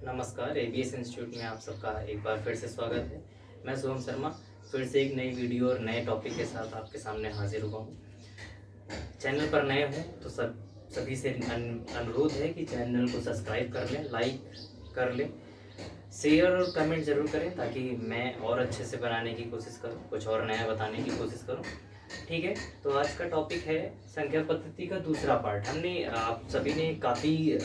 नमस्कार, ABS institute में आप सबका एक बार फिर से स्वागत है। मैं शुभम शर्मा फिर से एक नई वीडियो और नए टॉपिक के साथ आपके सामने हाजिर हुआ हूँ। चैनल पर नए हों तो सभी से अनुरोध है कि चैनल को सब्सक्राइब कर लें, लाइक कर लें, शेयर और कमेंट ज़रूर करें ताकि मैं और अच्छे से बनाने की कोशिश करूँ, कुछ और नया बताने की कोशिश करूँ। ठीक है, तो आज का टॉपिक है संख्या पद्धति का दूसरा पार्ट। हमने आप सभी ने काफ़ी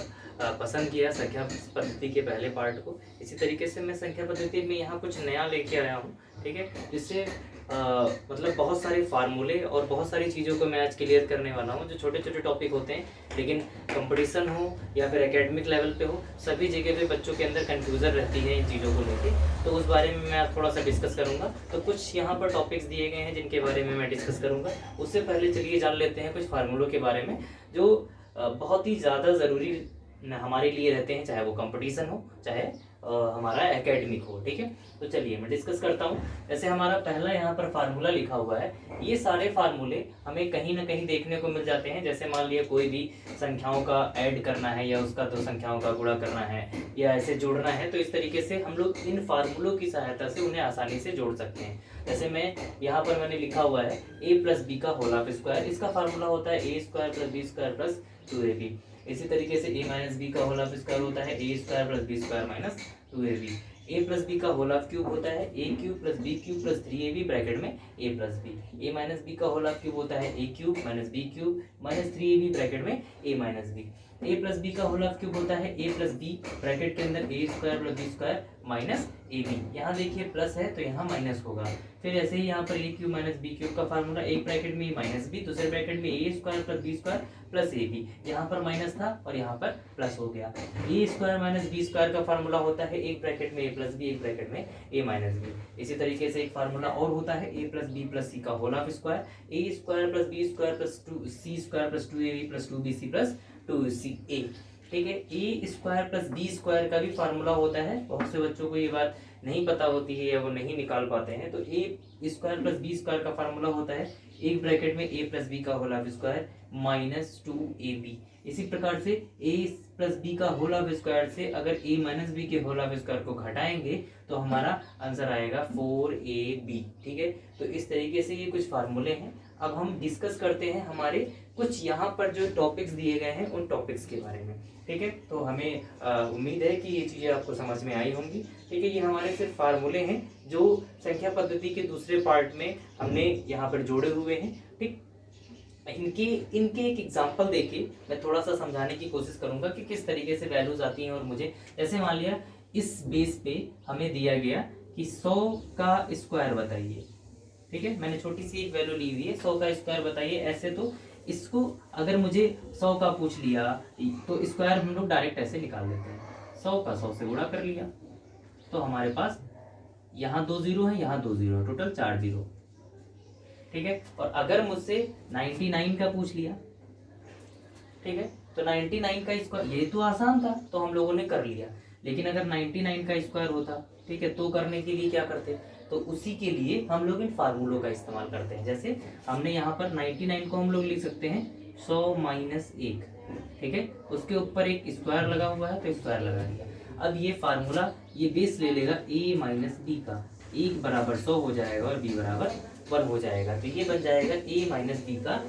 पसंद किया संख्या पद्धति के पहले पार्ट को। इसी तरीके से मैं संख्या पद्धति में यहाँ कुछ नया लेके आया हूँ। ठीक है, जिससे मतलब बहुत सारे फार्मूले और बहुत सारी चीज़ों को मैं आज क्लियर करने वाला हूँ। जो छोटे छोटे टॉपिक होते हैं लेकिन कंपटीशन हो या फिर एकेडमिक लेवल पे हो, सभी जगह पे बच्चों के अंदर कन्फ्यूज़न रहती है इन चीज़ों को लेके, तो उस बारे में मैं आज थोड़ा सा डिस्कस करूँगा। तो कुछ यहाँ पर टॉपिक्स दिए गए हैं जिनके बारे में मैं डिस्कस करूँगा। उससे पहले चलिए जान लेते हैं कुछ फार्मूलों के बारे में जो बहुत ही ज़्यादा ज़रूरी हमारे लिए रहते हैं, चाहे वो कंपटीशन हो चाहे हमारा एकेडमिक हो। ठीक है, तो चलिए मैं डिस्कस करता हूँ। जैसे हमारा पहला यहाँ पर फार्मूला लिखा हुआ है, ये सारे फार्मूले हमें कहीं ना कहीं देखने को मिल जाते हैं। जैसे मान लिया कोई भी संख्याओं का ऐड करना है या उसका दो संख्याओं का गुणा करना है या ऐसे जोड़ना है, तो इस तरीके से हम लोग इन फार्मूलों की सहायता से उन्हें आसानी से जोड़ सकते हैं। जैसे मैं यहाँ पर मैंने लिखा हुआ है a प्लस बी का होल ऑफ स्क्वायर, इसका फार्मूला होता है A square plus B square plus 2ab। इसी तरीके से a माइनस बी का होल ऑफ स्क्वायर होता है A square plus B square minus 2ab। a plus B का होल ऑफ क्यूब होता है A cube plus B cube plus 3ab bracket में a plus B. a minus B का whole of cube होता है a cube minus B cube minus 3ab bracket में a minus B. a plus B का whole of cube होता है a plus B bracket के अंदर a square plus B square minus ab। यहाँ देखिए प्लस है तो यहाँ माइनस होगा। फिर ऐसे ही यहाँ पर a cube minus B cube का फार्मूला, एक ब्रैकेट में माइनस बी, दूसरे ब्रैकेट में a square plus B square plus A B. यहाँ पर माइनस था और यहाँ पर प्लस हो गया। ए स्क्वायर माइनस बी स्क्वायर का फार्मूला होता है एक ब्रैकेट में ए प्लस बी, एक ब्रैकेट में ए माइनस बी। इसी तरीके से एक फार्मूला और होता है A plus B plus C का whole of square, A square plus B square plus 2c square plus 2ab plus 2bc plus 2ca। ठीक है, A square plus B square का भी फार्मूला होता है। बहुत से बच्चों को ये बात नहीं पता होती है या वो नहीं निकाल पाते हैं। तो A square plus B square का फार्मूला होता है एक ब्रैकेट में ए प्लस बी का whole of square minus 2ab। इसी प्रकार से ए प्लस बी का होल ऑफ स्क्वायर से अगर ए माइनस बी के होल ऑफ स्क्वायर को घटाएंगे तो हमारा आंसर आएगा 4ab। ठीक है, तो इस तरीके से ये कुछ फार्मूले हैं। अब हम डिस्कस करते हैं हमारे कुछ यहाँ पर जो टॉपिक्स दिए गए हैं उन टॉपिक्स के बारे में। ठीक है, तो हमें उम्मीद है कि ये चीज़ें आपको समझ में आई होंगी। ठीक है, ये हमारे सिर्फ फार्मूले हैं जो संख्या पद्धति के दूसरे पार्ट में हमने यहाँ पर जोड़े हुए हैं। ठीक, इनके एक एग्जांपल देके मैं थोड़ा सा समझाने की कोशिश करूंगा कि किस तरीके से वैल्यूज आती हैं। और मुझे जैसे मान लिया इस बेस पे हमें दिया गया कि 100 का स्क्वायर बताइए। ठीक है, मैंने छोटी सी एक वैल्यू ली हुई है 100 का स्क्वायर बताइए। ऐसे तो इसको अगर मुझे 100 का पूछ लिया तो स्क्वायर हम लोग डायरेक्ट ऐसे निकाल देते हैं। 100 का 100 से गुणा कर लिया तो हमारे पास यहाँ 2 जीरो है, यहाँ 2 जीरो है, टोटल 4 जीरो। ठीक है, और अगर मुझसे 99 का पूछ लिया, ठीक है, तो 99 का स्क्वायर, ये तो आसान था तो हम लोगों ने कर लिया। लेकिन अगर 99 का स्क्वायर होता, ठीक है, तो करने के लिए क्या करते, तो उसी के लिए हम लोग इन फार्मूलों का इस्तेमाल करते हैं। जैसे हमने यहाँ पर 99 को हम लोग लिख सकते हैं 100 माइनस 1। ठीक है, उसके ऊपर एक स्क्वायर लगा हुआ है तो स्क्वायर लगा दिया। अब ये फार्मूला ये बेस ले लेगा a माइनस बी का, एक बराबर 100 हो जाएगा और b बराबर 1 हो जाएगा। तो ये बन जाएगा a माइनस बी का,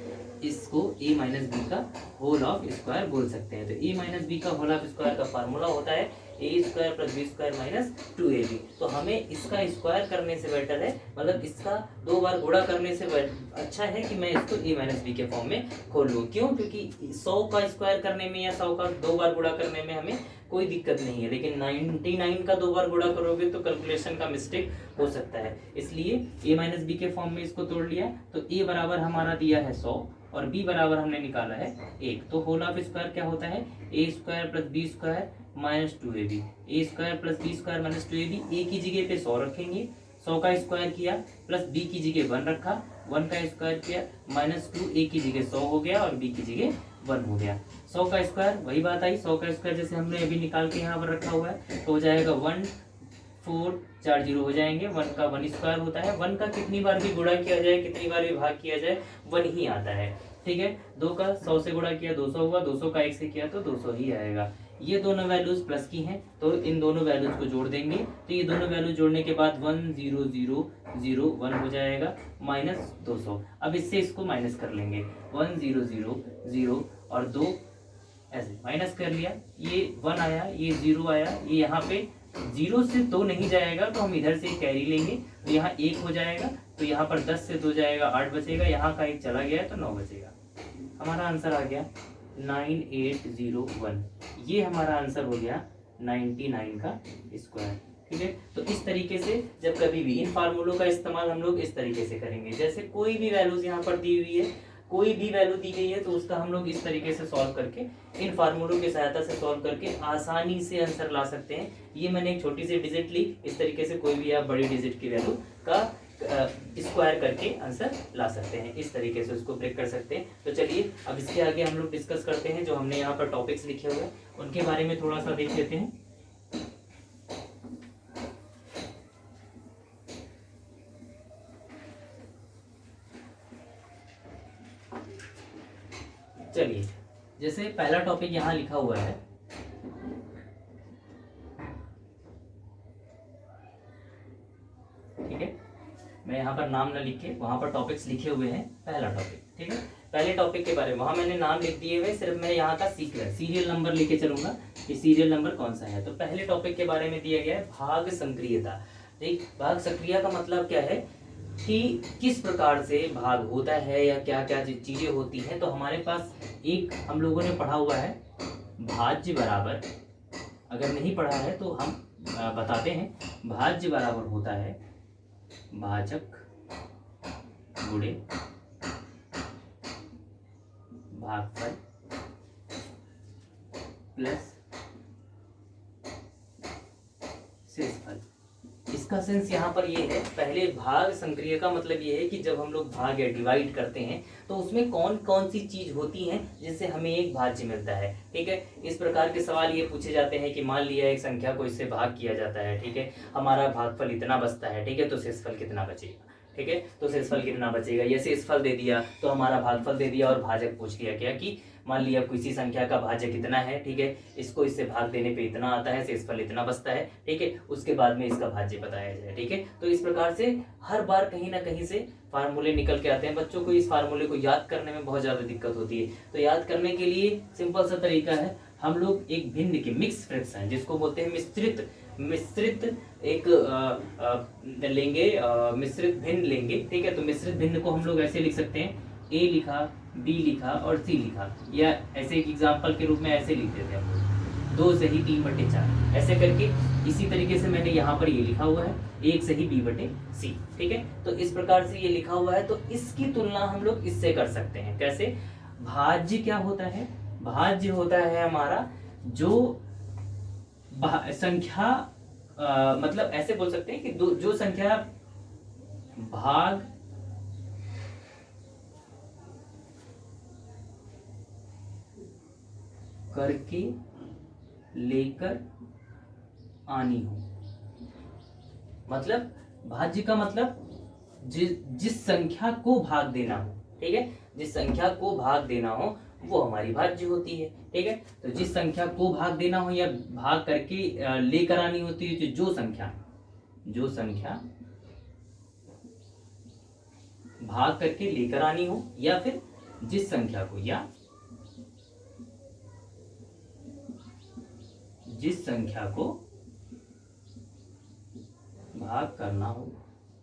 इसको a माइनस बी का होल ऑफ स्क्वायर बोल सकते हैं। तो a माइनस बी का होल ऑफ स्क्वायर का फार्मूला होता है A square plus B square minus 2ab। तो हमें इसका स्क्वायर करने से बेटर है, मतलब इसका 2 बार गुणा करने से अच्छा है कि मैं इसको a माइनस बी के फॉर्म में खोल लूँ। क्यों? क्योंकि 100 का स्क्वायर करने में या 100 का 2 बार गुणा करने में हमें कोई दिक्कत नहीं है, लेकिन 99 का 2 बार गुणा करोगे तो कैलकुलेशन का मिस्टेक हो सकता है। इसलिए a माइनस बी के फॉर्म में इसको तोड़ लिया तो a बराबर हमारा दिया है 100 और b बराबर हमने निकाला है 1। तो होल ऑफ स्क्वायर क्या होता है a square plus B square minus 2ab। A square plus B square minus 2ab, a की जगह पे 100 रखेंगे, 100 का स्क्वायर किया प्लस b की जगह 1 रखा, 1 का स्क्वायर किया माइनस 2, a की जगह 100 हो गया और b की जगह 1 हो गया। 100 का स्क्वायर वही बात आई, 100 का स्क्वायर जैसे हमने अभी निकाल के यहाँ पर रखा हुआ है तो हो जाएगा 1 4 4 जीरो हो जाएंगे। 1 का 1 स्क्वायर होता है, 1 का कितनी बार भी गुणा किया जाए, कितनी बार भी भाग किया जाए 1 ही आता है। ठीक है, 2 का 100 से गुणा किया 200 हुआ, 200 का 1 से किया तो 200 ही आएगा। ये दोनों वैल्यूज प्लस की हैं, तो इन दोनों वैल्यूज को जोड़ देंगे, तो ये दोनों वैल्यू जोड़ने के बाद 10001 हो जाएगा माइनस 200। अब इससे इसको माइनस कर लेंगे, 1000 और 2 ऐसे माइनस कर लिया, ये 1 आया, ये 0 आया, ये यहाँ पे 0 से 2 नहीं जाएगा तो हम इधर से कैरी लेंगे, तो यहाँ 1 हो जाएगा, तो यहाँ पर 10 से 2 जाएगा 8 बचेगा, यहाँ का 1 चला गया है तो 9 बचेगा। हमारा आंसर आ गया 9801। ये हमारा आंसर हो गया 99 का स्क्वायर। ठीक है, तो इस तरीके से जब कभी भी इन फार्मूलों का इस्तेमाल हम लोग इस तरीके से करेंगे, जैसे कोई भी वैल्यूज यहाँ पर दी हुई है, कोई भी वैल्यू दी गई है तो उसका हम लोग इस तरीके से सॉल्व करके, इन फार्मूलों की सहायता से सॉल्व करके आसानी से आंसर ला सकते हैं। ये मैंने एक छोटी सी डिजिट ली, इस तरीके से कोई भी आप बड़ी डिजिट की वैल्यू का स्क्वायर करके आंसर ला सकते हैं, इस तरीके से उसको ब्रेक कर सकते हैं। तो चलिए अब इसके आगे हम लोग डिस्कस करते हैं, जो हमने यहाँ पर टॉपिक्स लिखे हुए हैं उनके बारे में थोड़ा सा देख लेते हैं। चलिए, जैसे पहला टॉपिक यहाँ लिखा हुआ है, ठीक है, मैं यहाँ पर नाम न लिख के वहां पर टॉपिक्स लिखे हुए हैं। पहला टॉपिक, ठीक है, पहले टॉपिक के बारे में वहां मैंने नाम लिख दिए हुए, सिर्फ मैं यहाँ का सीरियल नंबर लेके चलूंगा कि सीरियल नंबर कौन सा है। तो पहले टॉपिक के बारे में दिया गया है भाग सक्रियता। ठीक, भाग सक्रिय का मतलब क्या है कि किस प्रकार से भाग होता है या क्या क्या चीजें होती हैं। तो हमारे पास एक हम लोगों ने पढ़ा हुआ है भाज्य बराबर, अगर नहीं पढ़ा है तो हम बताते हैं, भाज्य बराबर होता है भाजक गुणे भागफल प्लस शेषफल। इसका सेंस यहाँ पर ये है, पहले भाग सक्रिय का मतलब ये है कि जब हम लोग भाग या डिवाइड करते हैं तो उसमें कौन कौन सी चीज होती है जिससे हमें एक भाज्य मिलता है। ठीक है, इस प्रकार के सवाल ये पूछे जाते हैं कि मान लिया एक संख्या को इससे भाग किया जाता है, ठीक है, हमारा भागफल इतना बचता है, ठीक है, तो शेषफल कितना बचेगा। ठीक है, तो शेषफल कितना बचेगा, ये शेषफल दे दिया तो हमारा भागफल दे दिया, और भाजक पूछ लिया क्या कि मान लिया किसी संख्या का भाज्य कितना है, ठीक है, इसको इससे भाग देने पे इतना आता है, शेषफल इतना बचता है, ठीक है, उसके बाद में इसका भाज्य बताया जाए। ठीक है, तो इस प्रकार से हर बार कहीं ना कहीं से फार्मूले निकल के आते हैं। बच्चों को इस फार्मूले को याद करने में बहुत ज्यादा दिक्कत होती है, तो याद करने के लिए सिंपल सा तरीका है, हम लोग एक भिन्न के मिक्स फ्रैक्शन जिसको बोलते हैं मिश्रित एक लेंगे, मिश्रित भिन्न लेंगे। ठीक है, तो मिश्रित भिन्न को हम लोग ऐसे लिख सकते हैं, ए लिखा, बी लिखा और सी लिखा, या ऐसे एक एग्जांपल के रूप में ऐसे लिख देते हैं हम लोग 2 सही 3/4 ऐसे करके। इसी तरीके से मैंने यहाँ पर ये लिखा हुआ है 1 सही b/c। ठीक है, तो इस प्रकार से ये लिखा हुआ है, तो इसकी तुलना हम लोग इससे कर सकते हैं। कैसे? भाज्य क्या होता है? भाज्य होता है हमारा जो संख्या मतलब ऐसे बोल सकते हैं कि जो संख्या भाग करके लेकर आनी हो। मतलब भाज्य का मतलब जिस संख्या को भाग देना हो। ठीक है, जिस संख्या को भाग देना हो वो हमारी भाज्य होती है। ठीक है, तो जिस संख्या को भाग देना हो या भाग करके लेकर आनी होती है, तो जो संख्या भाग करके लेकर आनी हो, या फिर जिस संख्या को या जिस संख्या को भाग करना हो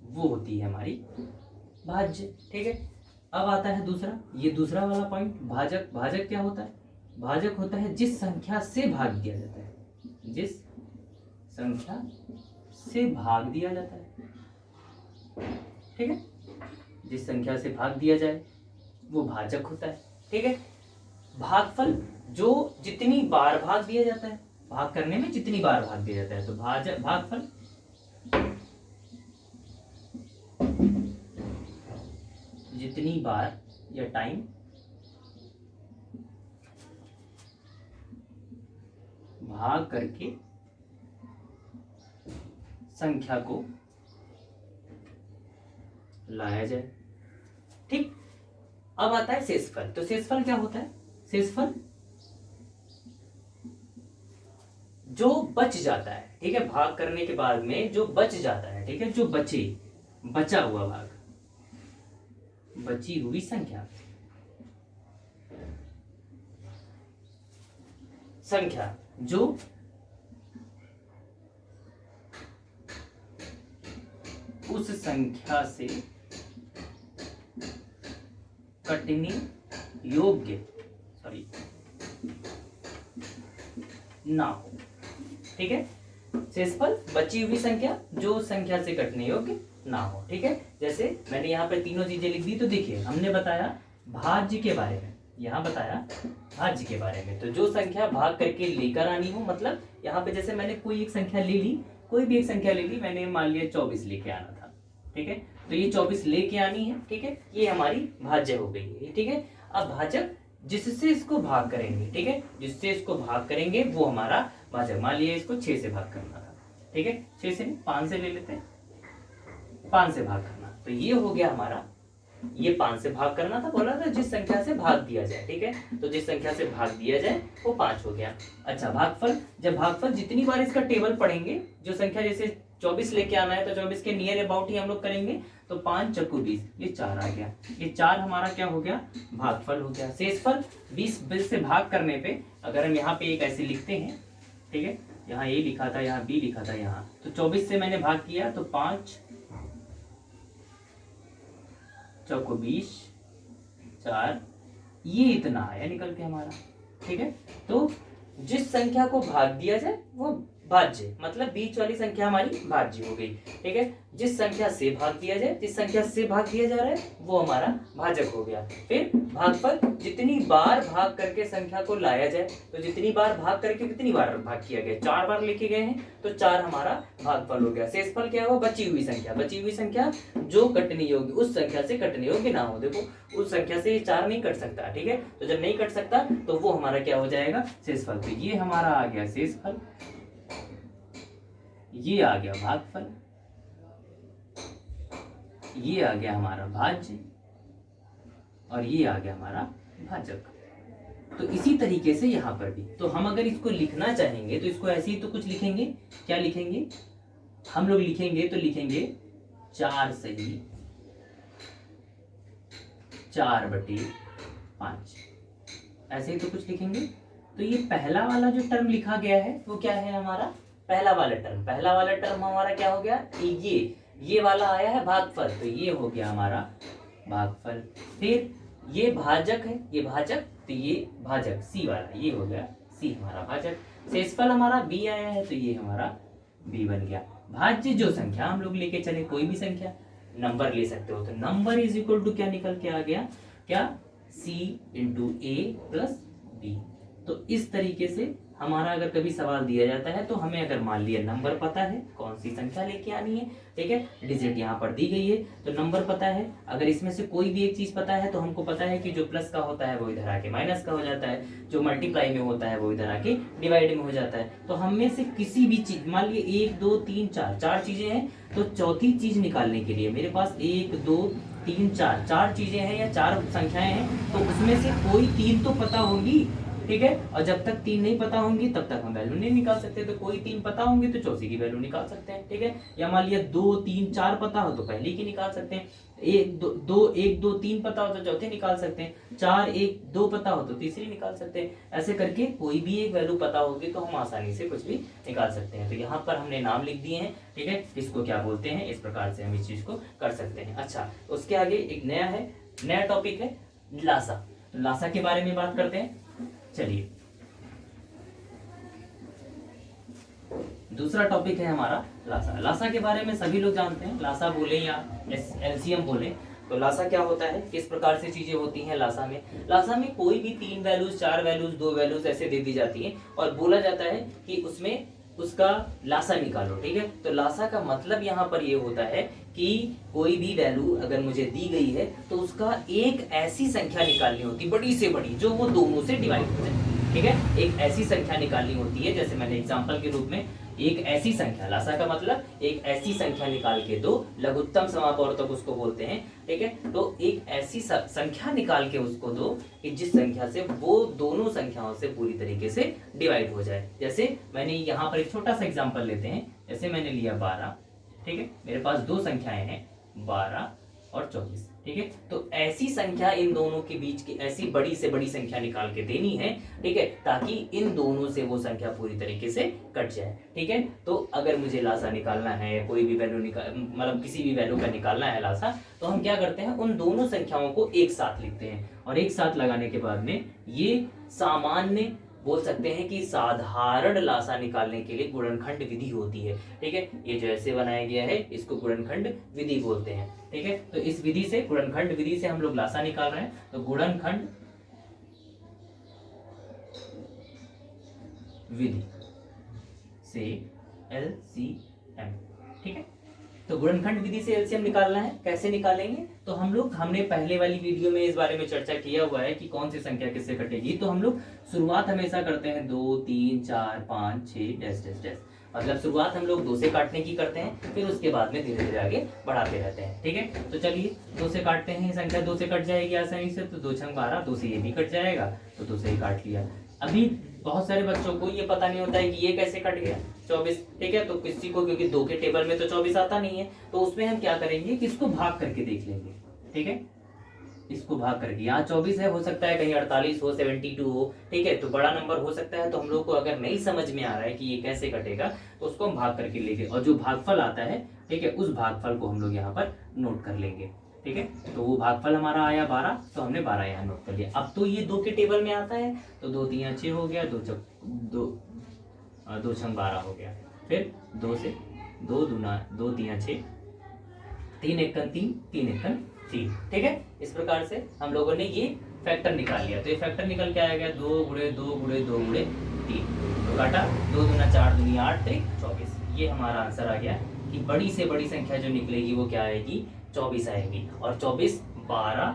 वो होती है हमारी भाज्य। ठीक है, अब आता है दूसरा, ये दूसरा वाला पॉइंट, भाजक। भाजक क्या होता है? भाजक होता है जिस संख्या से भाग दिया जाता है, जिस संख्या से भाग दिया जाता है। ठीक है, जिस संख्या से भाग दिया जाए वो भाजक होता है। ठीक है, भागफल जो जितनी बार भाग दिया जाता है, भाग करने में जितनी बार भाग दिया जाता है, तो भागफल जितनी बार या टाइम भाग करके संख्या को लाया जाए। ठीक, अब आता है शेषफल। तो शेषफल क्या होता है? शेषफल जो बच जाता है, ठीक है, भाग करने के बाद में जो बच जाता है, ठीक है, जो बचा हुआ भाग, बची हुई संख्या जो उस संख्या से कटने योग्य ना हो, ठीक है। शेषफल बची हुई संख्या जो उस संख्या से कटने योग्य ना हो, ठीक है। जैसे मैंने यहाँ पे तीनों चीजें लिख दी, तो देखिए हमने बताया भाज्य के बारे में, यहाँ बताया भाज्य के बारे में, तो जो संख्या भाग करके लेकर आनी हो, मतलब यहाँ पे जैसे मैंने कोई एक संख्या ले ली, कोई भी एक संख्या ले ली, मैंने मान लिया 24 लेके आना था, ठीक है, तो ये 24 लेके आनी है, ठीक है, ये हमारी भाज्य हो गई है, ठीक है। अब भाजक जिससे इसको भाग करेंगे, ठीक है, जिससे इसको भाग करेंगे वो हमारा भाजक, मान लिया इसको 6 से भाग करना था, ठीक है, 6 से नहीं 5 से ले लेते हैं, 5 से भाग करना, तो ये हो गया हमारा, ये 5 से भाग करना था, बोला था जिस संख्या से भाग दिया जाए, ठीक है, तो जिस संख्या से भाग दिया जाए वो 5 हो गया। अच्छा, भागफल, जब भागफल जितनी बार इसका टेबल पढ़ेंगे, जो संख्या जैसे 24 लेके आना है तो 24 के नियर अबाउट ही हम लोग करेंगे, तो 5 चक्कू 20, ये 4 आ गया, ये 4 हमारा क्या हो गया, भागफल हो गया। शेषफल 20 से भाग करने पे अगर हम यहाँ पे एक ऐसे लिखते हैं, ठीक है, यहाँ ए लिखा था, यहाँ बी लिखा था, यहाँ तो 24 से मैंने भाग किया, तो 5 चौको 20, 4, ये इतना आया निकल के हमारा, ठीक है। तो जिस संख्या को भाग दिया जाए वो भाज्य, मतलब बीच वाली संख्या हमारी भाज्य हो गई, ठीक है। जिस संख्या से भाग दिया जाए, जिस संख्या से भाग दिया जा रहा है वो हमारा भाजक हो गया। फिर भागफल, जितनी बार भाग करके संख्या को लाया जाए, तो जितनी बार भाग करके कितनी बार भाग किया गया, 4 बार लेके गए हैं, तो 4 हमारा भागफल हो गया। शेषफल क्या हुआ, बची हुई संख्या जो कटने योग्य, उस संख्या से कटने योग्य ना हो, देखो उस संख्या से 4 नहीं कट सकता, ठीक है, तो जब नहीं कट सकता तो वो हमारा क्या हो जाएगा, शेषफल। तो ये हमारा आ गया शेषफल, ये आ गया भागफल, ये आ गया हमारा भाज्य, और ये आ गया हमारा भाजक। तो इसी तरीके से यहां पर भी, तो हम अगर इसको लिखना चाहेंगे तो इसको ऐसे ही तो कुछ लिखेंगे, क्या लिखेंगे हम लोग, लिखेंगे तो लिखेंगे 4 सही 4/5, ऐसे ही तो कुछ लिखेंगे। तो ये पहला वाला जो टर्म लिखा गया है वो क्या है हमारा, पहला वाला टर्म हमारा क्या हो गया, ये वाला आया है भागफल, तो ये हो गया हमारा भागफल। फिर ये भाजक है, ये भाजक, तो ये भाजक सी वाला, ये हो गया सी हमारा भाजक। शेषफल हमारा बी आया है, तो ये हमारा बी बन गया। भाज्य जो संख्या हम लोग लेके चले, कोई भी संख्या, नंबर ले सकते हो, तो नंबर इज इक्वल टू क्या निकल के आ गया, क्या, सी इंटू ए प्लस बी। तो इस तरीके से हमारा अगर कभी सवाल दिया जाता है, तो हमें अगर मान लिया नंबर पता है, कौन सी संख्या लेके आनी है, ठीक है, डिजिट यहाँ पर दी गई है, तो नंबर पता है, अगर इसमें से कोई भी एक चीज पता है, तो हमको पता है कि जो प्लस का होता है वो इधर आके माइनस का हो जाता है, जो मल्टीप्लाई में होता है वो इधर आके डिवाइड में हो जाता है। तो हम में से किसी भी चीज, मान लिया 1 2 3 4 चीजें हैं, तो चौथी चीज निकालने के लिए मेरे पास 1 2 3 4 चीजें हैं या 4 संख्याएं हैं, तो उसमें से कोई 3 तो पता होगी, ठीक है, और जब तक 3 नहीं पता होंगी तब तक हम वैल्यू नहीं निकाल सकते। तो कोई 3 पता होंगे तो चौथी की वैल्यू निकाल सकते हैं, ठीक है, या मान लिया 2 3 4 पता हो तो पहली की निकाल सकते हैं, 1 2 3 पता हो तो चौथी निकाल सकते हैं, 4 1 2 पता हो तो तीसरी निकाल सकते हैं। ऐसे करके कोई भी एक वैल्यू पता होगी तो हम आसानी से कुछ भी निकाल सकते हैं। तो यहाँ पर हमने नाम लिख दिए हैं, ठीक है, इसको क्या बोलते हैं, इस प्रकार से हम इस चीज को कर सकते हैं। अच्छा, उसके आगे एक नया टॉपिक है लासा। तो लासा के बारे में बात करते हैं। चलिए, दूसरा टॉपिक है हमारा लासा। लासा के बारे में सभी लोग जानते हैं, लासा बोले या एलसीएम बोले, तो लासा क्या होता है, किस प्रकार से चीजें होती हैं लासा में। लासा में कोई भी 3 वैल्यूज 4 वैल्यूज 2 वैल्यूज ऐसे दे दी जाती हैं और बोला जाता है कि उसमें उसका लासा निकालो, ठीक है। तो लासा का मतलब यहाँ पर ये होता है कि कोई भी वैल्यू अगर मुझे दी गई है तो उसका एक ऐसी संख्या निकालनी होती, बड़ी से बड़ी, जो वो दोनों से डिवाइड हो जाए, ठीक है, एक ऐसी संख्या निकालनी होती है, जैसे मैंने एग्जांपल के रूप में एक ऐसी संख्या, लासा का मतलब एक ऐसी संख्या निकाल के दो, लघुत्तम समापवर्तक उसको बोलते हैं। ठीक है, तो एक ऐसी संख्या निकाल के उसको दो कि जिस संख्या से वो दोनों संख्याओं से पूरी तरीके से डिवाइड हो जाए। जैसे मैंने यहाँ पर एक छोटा सा एग्जांपल लेते हैं, जैसे मैंने लिया 12। ठीक है, मेरे पास दो संख्याएं हैं 12 और 24। ठीक है, तो ऐसी संख्या इन दोनों के बीच की ऐसी बड़ी से बड़ी संख्या निकाल के देनी है। ठीक है, ताकि इन दोनों से वो संख्या पूरी तरीके से कट जाए। ठीक है, तो अगर मुझे लासा निकालना है, कोई भी वैल्यू मतलब किसी भी वैल्यू का निकालना है लासा, तो हम क्या करते हैं, उन दोनों संख्याओं को एक साथ लिखते हैं और एक साथ लगाने के बाद में ये सामान्य बोल सकते हैं कि साधारण लासा निकालने के लिए गुणनखंड विधि होती है। ठीक है, ये जो ऐसे बनाया गया है इसको गुणनखंड विधि बोलते हैं। ठीक है, तो इस विधि से, गुणनखंड विधि से हम लोग लासा निकाल रहे हैं, तो गुणनखंड विधि से LCM। ठीक है, तो गुणनखंड विधि से एलसीएम निकालना है, कैसे निकालेंगे, तो हमने पहले वाली वीडियो में इस बारे में चर्चा किया हुआ है कि कौन सी संख्या किससे कटेगी। तो हम लोग शुरुआत हमेशा करते हैं 2 3 4 5 6 डैश डैश डैश, मतलब शुरुआत हम लोग 2 से काटने की करते हैं, फिर उसके बाद में धीरे धीरे आगे बढ़ाते रहते हैं। ठीक है, तो चलिए 2 से काटते हैं, संख्या 2 से कट जाएगी आसानी से, तो 2 छंग 12, 2 से ये भी कट जाएगा, तो 2 से ही काट लिया। अभी बहुत सारे बच्चों को ये पता नहीं होता है कि ये कैसे कट गया 24। ठीक है, तो किसी को, क्योंकि 2 के टेबल में तो 24 आता नहीं है, तो उसमें हम क्या करेंगे कि इसको भाग करके देख लेंगे। ठीक है, इसको भाग करके, यहाँ 24 है, हो सकता है कहीं 48 हो, 72 हो। ठीक है, तो बड़ा नंबर हो सकता है, तो हम लोग को अगर नहीं समझ में आ रहा है कि ये कैसे कटेगा, तो उसको हम भाग करके लेंगे और जो भागफल आता है, ठीक है, उस भागफल को हम लोग यहाँ पर नोट कर लेंगे। ठीक है, तो वो भागफल हमारा आया 12, तो हमने 12 यहाँ नोट कर लिया। अब तो ये 2 के टेबल में आता है, तो 2 3 6 हो गया, 2 छंग 12 हो गया, फिर 2 से 2 दूना 2 3 6, 3 एकन 3, 3 एकन 3। ठीक है, इस प्रकार से हम लोगों ने ये फैक्टर निकाल लिया। तो ये फैक्टर निकल के आएगा 2 गुणे 2 गुणे 2 गुणे 3, तो काटा 2 दूना 4 दूनी 8 3 24। ये हमारा आंसर आ गया कि बड़ी से बड़ी संख्या जो निकलेगी वो क्या आएगी, 24 आएगी। और 24 12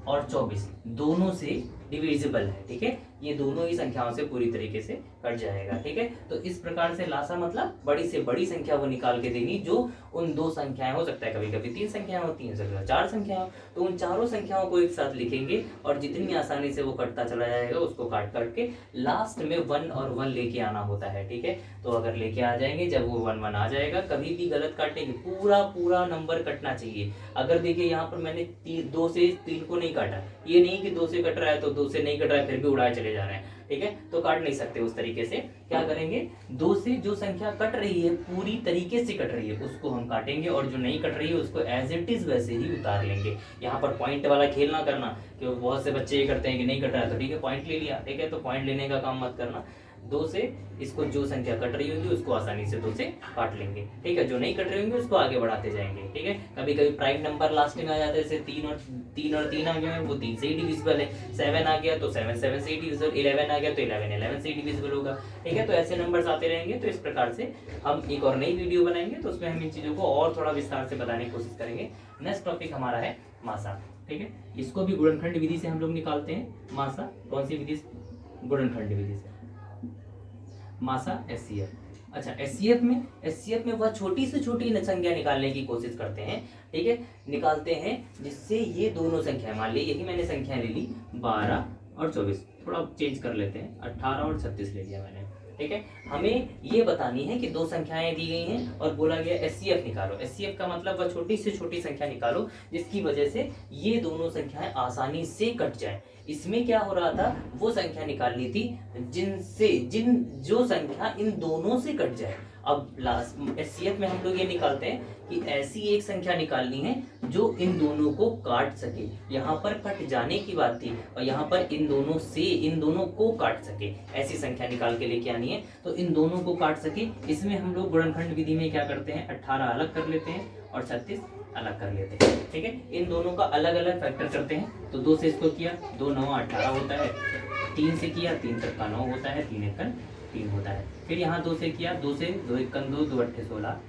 और 24 दोनों से डिविजिबल है। ठीक है, ये दोनों ही संख्याओं से पूरी तरीके से कट जाएगा। ठीक है, तो इस प्रकार से लासा मतलब बड़ी से बड़ी संख्या वो निकाल के देगी जो उन 2 संख्याएं, हो सकता है कभी कभी 3 संख्याएं होती हैं, हो सकता है 4 संख्याएं, तो उन चारों संख्याओं को एक साथ लिखेंगे और जितनी आसानी से वो कटता चला जाएगा उसको काट करके लास्ट में 1 और 1 लेके आना होता है। ठीक है, तो अगर लेके आ जाएंगे, जब वो 1 1 आ जाएगा, कभी भी गलत काटेंगे, पूरा नंबर कटना चाहिए। अगर देखिए यहाँ पर मैंने 2 से 3 को नहीं काटा, ये नहीं कि 2 से कट रहा है तो 2 से नहीं कट रहा है फिर भी उड़ाए चले जा रहे हैं। ठीक है, तो काट नहीं सकते उस तरीके से। क्या करेंगे, 2 से जो संख्या कट रही है, पूरी तरीके से कट रही है, उसको हम काटेंगे और जो नहीं कट रही है उसको एज इट इज वैसे ही उतार लेंगे। यहाँ पर पॉइंट वाला खेल ना करना, क्योंकि बहुत से बच्चे ये करते हैं कि नहीं कट रहा है तो ठीक है पॉइंट ले लिया। ठीक है, तो पॉइंट लेने का काम मत करना। 2 से इसको जो संख्या कट रही होगी उसको आसानी से 2 से काट लेंगे। ठीक है, जो नहीं कट रही होंगी उसको आगे बढ़ाते जाएंगे। ठीक है, कभी कभी प्राइम नंबर लास्ट में आ जाता है, जैसे 3 और 3 आ गया है, वो 3 से ही डिविजिबल है। 7 आ गया तो 7 7 से ही डिविजिबल, 11 आ गया तो 11 11 से ही डिविजिबल होगा। ठीक है, तो ऐसे नंबर्स आते रहेंगे। तो इस प्रकार से हम एक और नई वीडियो बनाएंगे, तो उसमें हम इन चीज़ों को और थोड़ा विस्तार से बताने की कोशिश करेंगे। नेक्स्ट टॉपिक हमारा है मासा। ठीक है, इसको भी गुणनखंड विधि से हम लोग निकालते हैं मासा। कौन सी विधि से, गुणनखंड विधि से मासा एचसीएफ। अच्छा, एचसीएफ में वह छोटी से छोटी संख्या निकालने की कोशिश करते हैं। ठीक है, निकालते हैं जिससे ये दोनों संख्याएं, मान ली यही मैंने संख्या ले ली 12 और 24, थोड़ा चेंज कर लेते हैं, 18 और 36 ले लिया मैंने। ठीक है, हमें ये बतानी है कि 2 संख्याएं दी गई हैं और बोला गया एचसीएफ निकालो। एचसीएफ का मतलब वह छोटी से छोटी संख्या निकालो जिसकी वजह से ये दोनों संख्याएं आसानी से कट जाएं। इसमें क्या हो रहा था, वो संख्या निकालनी थी जो संख्या इन दोनों से कट जाए। अब लास्ट एचसीएफ में हम लोग ये निकालते हैं कि ऐसी एक संख्या निकालनी है जो इन दोनों को काट सके। यहाँ पर कट जाने की बात थी और यहाँ पर इन दोनों को काट सके, ऐसी संख्या निकाल के लेके आनी है, तो इन दोनों को काट सके। इसमें हम लोग गुणनखंड विधि में क्या करते हैं, 18 अलग कर लेते हैं और 36 अलग कर लेते हैं। ठीक है, इन दोनों का अलग अलग फैक्टर करते हैं। तो 2 से इसको किया, 2 9 18 होता है। 3 से किया, 3 तक का 9 होता है, 3 एकन 3 होता है। फिर यहाँ 2 से किया, 2 से 2 एकन 2, 2 अट्ठे 16।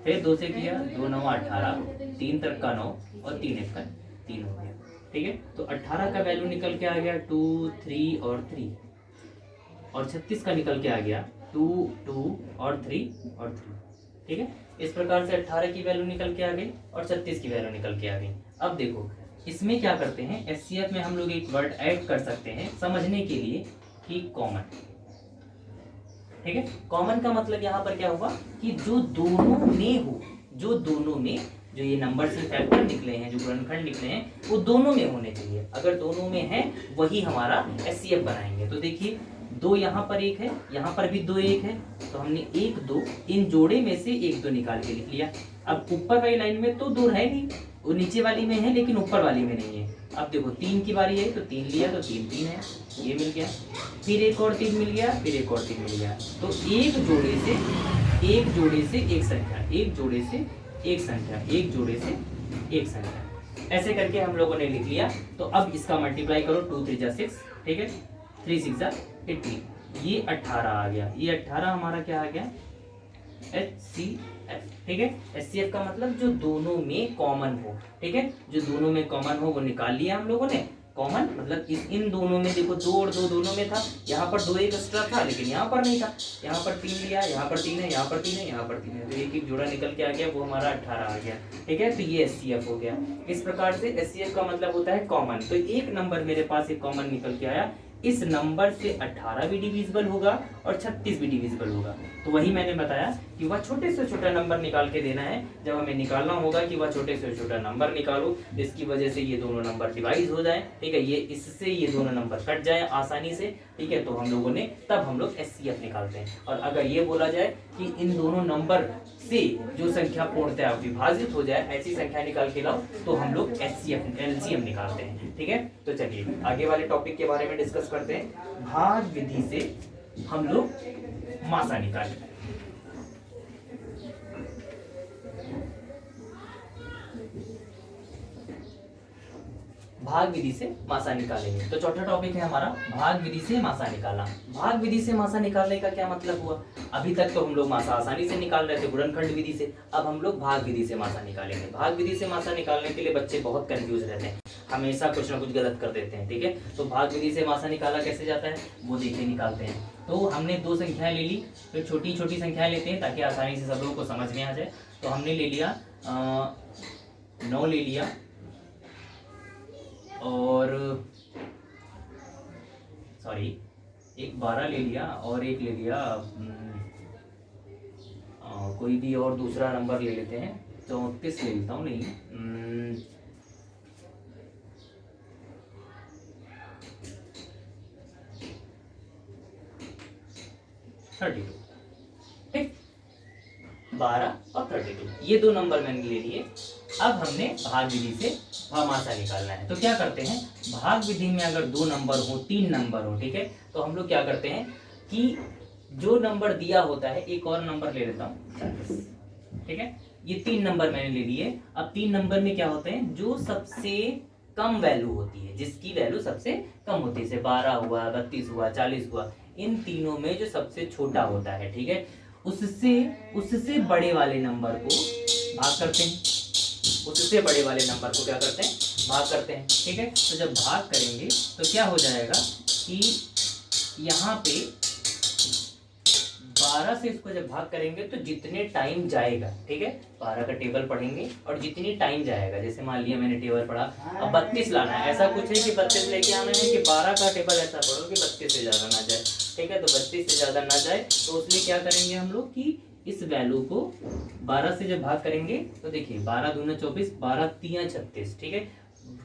फिर 2 से किया, 2 9 18, 3 तक का 9 और 3 एकन 3 हो गया। ठीक है, तो 18 का वैल्यू निकल के आ गया 2 3 और 3। और 36 का निकल के आ गया 2 2 और 3 और 3, ठीक है। इस प्रकार से 18 की वैल्यू निकल के आ गई और 36 की वैल्यू निकल के आ गई। अब देखो इसमें क्या करते हैं, एचसीएफ में हम लोग एक वर्ड ऐड कर सकते हैं समझने के लिए कि कॉमन, ठीक है। कॉमन का मतलब यहाँ पर क्या हुआ कि जो दोनों में हो, जो दोनों में जो ये नंबर से फैक्टर निकले हैं, जो गुणनखंड निकले हैं, वो दोनों में होने चाहिए। अगर दोनों में है वही हमारा एचसीएफ बनाएंगे। तो देखिए 2 यहाँ पर 1 है, यहाँ पर भी 2 1 है, तो हमने 1 2 इन जोड़े में से 1 2 निकाल के लिख लिया। अब ऊपर वाली लाइन में तो 2 है नहीं, वो नीचे वाली में है लेकिन ऊपर वाली में नहीं है। अब देखो 3 की बारी है तो 3 लिया तो 3 3 है, ये मिल गया, फिर एक और 3 मिल गया, फिर एक और 3 मिल गया। तो एक जोड़े से एक संख्या, एक जोड़े से एक संख्या, एक जोड़े से एक संख्या, ऐसे करके हम लोगों ने लिख लिया। तो अब इसका मल्टीप्लाई करो, 2 3 जा 6, ठीक है, 3 6 जा 18, ये 18 आ गया। ये 18 हमारा क्या आ गया, HCF, ठीक है। HCF का मतलब जो दोनों में कॉमन हो, ठीक है, जो दोनों में कॉमन हो वो निकाल लिया हम लोगों ने। कॉमन मतलब इन दोनों में देखो 2 और 2 दोनों में था, यहाँ पर 2 एक एक्स्ट्रा था लेकिन यहाँ पर नहीं था, यहाँ पर 3 लिया, यहाँ पर 3 है, यहाँ पर 3 है, यहाँ पर 3 है, तो एक एक जोड़ा निकल के आ गया, वो हमारा 18 आ गया, ठीक है। तो ये HCF हो गया। इस प्रकार से HCF का मतलब होता है कॉमन। तो एक नंबर मेरे पास एक कॉमन निकल के आया, इस नंबर से 18 भी डिविजिबल होगा और 36 भी डिविजिबल होगा। तो वही मैंने बताया कि वह छोटे से छोटा नंबर निकाल के देना है। जब हमें निकालना होगा कि वह छोटे से छोटा नंबर निकालो जिसकी वजह से ये दोनों नंबर डिवाइड हो जाए, ठीक है, ये इससे ये दोनों नंबर कट जाए आसानी से, ठीक है, तो हम लोगों ने तब हम लोग HCF निकालते हैं। और अगर ये बोला जाए कि इन दोनों नंबर से जो संख्या पूर्णतः विभाजित हो जाए ऐसी संख्या निकाल के लाओ, तो हम लोग LCM निकालते हैं, ठीक है। तो चलिए आगे वाले टॉपिक के बारे में डिस्कस करते हैं। भाग विधि से हम लोग मासा निकालें। भाग विधि से मासा निकालेंगे। तो चौथा टॉपिक है हमारा भाग विधि से मासा निकालना। भाग विधि से मासा निकालने का क्या मतलब हुआ, अभी तक तो हम लोग मासा आसानी से निकाल रहे थे गुणनखंड विधि से, अब हम लोग भाग विधि से मासा निकालेंगे। भाग विधि से मासा निकालने के लिए बच्चे बहुत कंफ्यूज रहते हैं, हमेशा कुछ ना कुछ गलत कर देते हैं, ठीक है। तो भाग विधि से मासा निकाला कैसे जाता है वो देखिए निकालते हैं। तो हमने 2 संख्याएं ले ली, फिर छोटी छोटी संख्याएं लेते हैं ताकि आसानी से सब लोगों को समझ में आ जाए। तो हमने ले लिया 9 ले लिया और सॉरी एक 12 ले लिया और एक ले लिया कोई भी और दूसरा नंबर ले लेते हैं, 34 ले लेता हूँ, नहीं 32, ठीक, 12 और 32 ये 2 नंबर मैंने ले लिए। अब हमने भाग विधि से मासा निकालना है। तो क्या करते हैं, भाग विधि में अगर 2 नंबर हो 3 नंबर हो, ठीक है, तो हम लोग क्या करते हैं कि जो नंबर दिया होता है, एक और नंबर ले लेता हूँ 40, ठीक है, ये 3 नंबर मैंने ले लिए। अब 3 नंबर में क्या होते हैं, जो सबसे कम वैल्यू होती है, जिसकी वैल्यू सबसे कम होती है, जैसे 12 हुआ, 32 हुआ, 40 हुआ, इन तीनों में जो सबसे छोटा होता है, ठीक है, उससे बड़े वाले नंबर को भाग करते हैं, उससे बड़े वाले नंबर को क्या करते हैं, भाग करते हैं, ठीक है। तो जब भाग करेंगे तो क्या हो जाएगा कि यहाँ पे 12 से इसको जब भाग करेंगे तो जितने टाइम जाएगा, ठीक है, 12 का टेबल पढ़ेंगे और जितनी टाइम जाएगा, जैसे मान लिया मैंने टेबल पढ़ा, अब 32 लाना है, ऐसा कुछ है कि 32 लेके आना है कि 12 का टेबल ऐसा पढ़ो कि 32 से ज्यादा ना जाए, ठीक है। तो 32 से ज्यादा ना जाए तो उसमें क्या करेंगे हम लोग कि इस वैल्यू को 12 से जब भाग करेंगे तो देखिए 12 दूना 24, 12 तिया 36, ठीक है,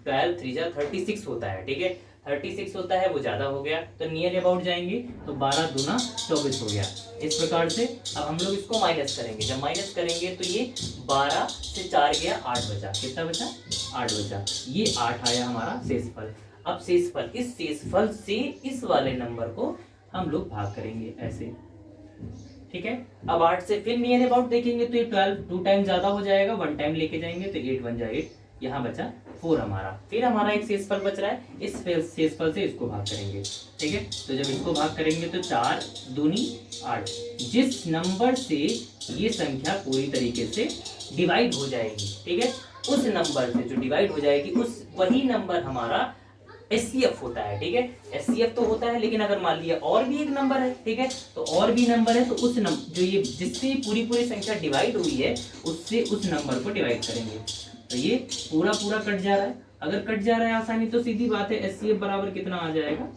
12 3 जा 36 होता है, ठीक है, 36 होता है, वो ज्यादा हो गया तो नियर अबाउट जाएंगे तो 12 दूना 24 हो गया। इस प्रकार से अब हम लोग इसको माइनस करेंगे, जब माइनस करेंगे तो ये 12 से 4 गया 8 बचा, कितना बचा 8 बचा, ये 8 आया हमारा शेषफल। अब शेषफल, इस शेषफल से इस वाले नंबर को हम लोग भाग करेंगे ऐसे, ठीक है। अब 8 से फिर नियर अबाउट देखेंगे तो ये 12 2 टाइम ज्यादा हो जाएगा, 1 टाइम लेके जाएंगे तो 8 1 जा 8, यहाँ बचा 4 हमारा, फिर हमारा एक शेषफल बच रहा है, इस शेषफल से इसको भाग करेंगे, ठीक है। तो जब इसको भाग करेंगे तो 4 दूनी 8, जिस नंबर से ये संख्या पूरी तरीके से डिवाइड हो जाएगी, ठीक है, उस नंबर से जो डिवाइड हो जाएगी उस वही नंबर हमारा एचसीएफ होता है, ठीक है। एचसीएफ तो होता है, लेकिन अगर मान लिया और भी एक नंबर है, ठीक है, तो और भी नंबर है तो उस नंबर जो ये जिससे पूरी संख्या डिवाइड हुई है उससे उस नंबर को डिवाइड करेंगे। तो ये पूरा कट जा रहा है, अगर कट जा रहा है आसानी तो सीधी बात है एचसीएफ बराबर कितना आ जाएगा,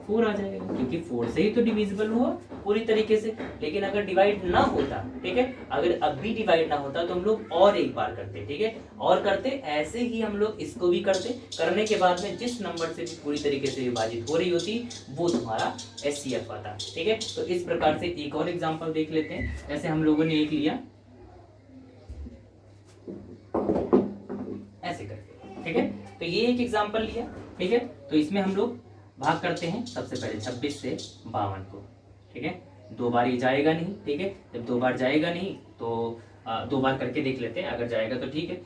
4 आ जाएगा, क्योंकि 4 से ही तो डिविजिबल हुआ पूरी तरीके से। लेकिन अगर डिवाइड ना होता, ठीक है, अगर अब भी डिवाइड ना होता तो हम लोग और एक बार करते, ठीक है, और करते ऐसे ही हम लोग इसको भी करते, करने के बाद में जिस नंबर से भी पूरी तरीके से विभाजित हो रही होती वो तुम्हारा एचसीएफ आता, ठीक है। तो इस प्रकार से एक और एग्जांपल देख लेते हैं। जैसे हम लोगों ने एक लिया ऐसे करके, ठीक है, तो ये एक एग्जांपल लिया, ठीक है। तो इसमें हम लोग भाग करते हैं सबसे पहले 26 से 52 को, ठीक है, 2 बार ये जाएगा नहीं, ठीक है, जब 2 बार जाएगा नहीं तो 2 बार करके देख लेते हैं, अगर जाएगा तो ठीक है,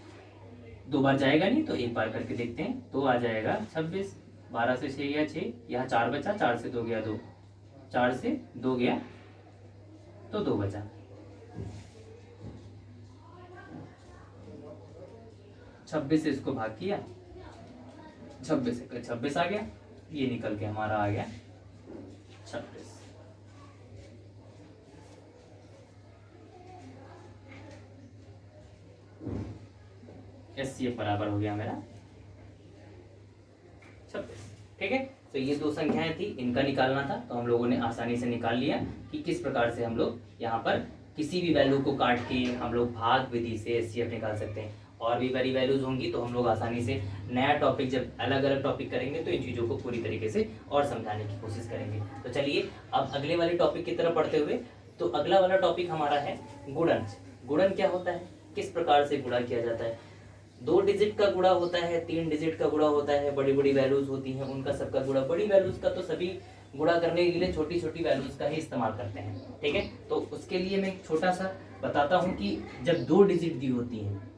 2 बार जाएगा नहीं तो एक बार करके देखते हैं। तो आ जाएगा 26, 12 से 6 गया 6, यहाँ 4 बचा, 4 से 2 गया 2, 4 से 2 गया तो 2 बचा, 26 से इसको भाग किया, 26 आ गया, ये निकल के हमारा आ गया 26। एचसीएफ बराबर हो गया मेरा 26, ठीक है। तो ये 2 संख्याएं थी, इनका निकालना था, तो हम लोगों ने आसानी से निकाल लिया कि किस प्रकार से हम लोग यहाँ पर किसी भी वैल्यू को काट के हम लोग भाग विधि से एचसीएफ निकाल सकते हैं। और भी बड़ी वैल्यूज होंगी तो हम लोग आसानी से नया टॉपिक जब अलग अलग टॉपिक करेंगे तो इन चीज़ों को पूरी तरीके से और समझाने की कोशिश करेंगे। तो चलिए अब अगले वाले टॉपिक की तरफ बढ़ते हुए, तो अगला वाला टॉपिक हमारा है गुणन। गुणन क्या होता है, किस प्रकार से गुणा किया जाता है। 2 डिजिट का गुणा होता है, 3 डिजिट का गुणा होता है, बड़ी बड़ी वैल्यूज होती हैं उनका सबका गुणा। बड़ी वैल्यूज का तो सभी गुणा करने के लिए छोटी छोटी वैल्यूज का ही इस्तेमाल करते हैं, ठीक है। तो उसके लिए मैं छोटा सा बताता हूँ कि जब 2 डिजिट दी होती हैं,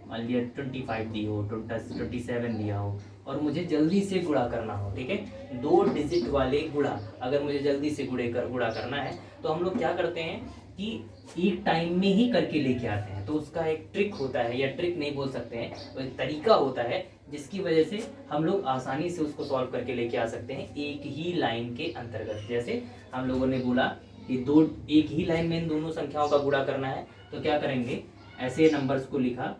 मान लिया 25 दी हो, 27 दिया हो और मुझे जल्दी से गुणा करना हो, ठीक है, 2 डिजिट वाले गुणा अगर मुझे जल्दी से गुणा करना है तो हम लोग क्या करते हैं कि एक टाइम में ही करके लेके आते हैं। तो उसका एक ट्रिक होता है, या ट्रिक नहीं बोल सकते हैं, तो एक तरीका होता है जिसकी वजह से हम लोग आसानी से उसको सॉल्व करके लेके आ सकते हैं एक ही लाइन के अंतर्गत। जैसे हम लोगों ने बोला कि एक ही लाइन में इन दोनों संख्याओं का गुणा करना है, तो क्या करेंगे, ऐसे नंबर्स को लिखा,